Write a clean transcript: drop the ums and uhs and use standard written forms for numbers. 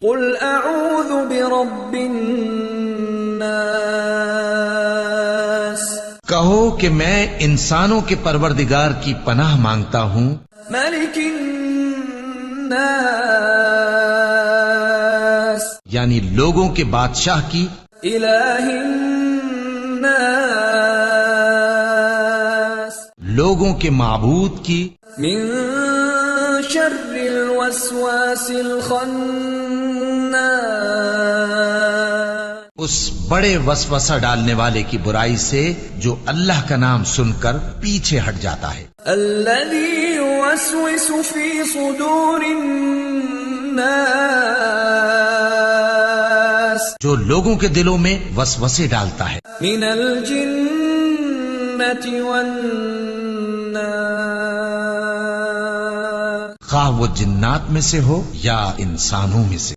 قل اعوذ برب الناس، کہو کہ میں انسانوں کے پروردگار کی پناہ مانگتا ہوں، ملک الناس، یعنی لوگوں کے بادشاہ کی، الہ الناس، لوگوں کے معبود کی، من شر الوسواس الخناس، اس بڑے وسوسہ ڈالنے والے کی برائی سے جو اللہ کا نام سن کر پیچھے ہٹ جاتا ہے، الذي يوسوس في صدور الناس، جو لوگوں کے دلوں میں وسوسے ڈالتا ہے، من الجنة والناس، خواہ وہ جنات میں سے ہو یا انسانوں میں سے۔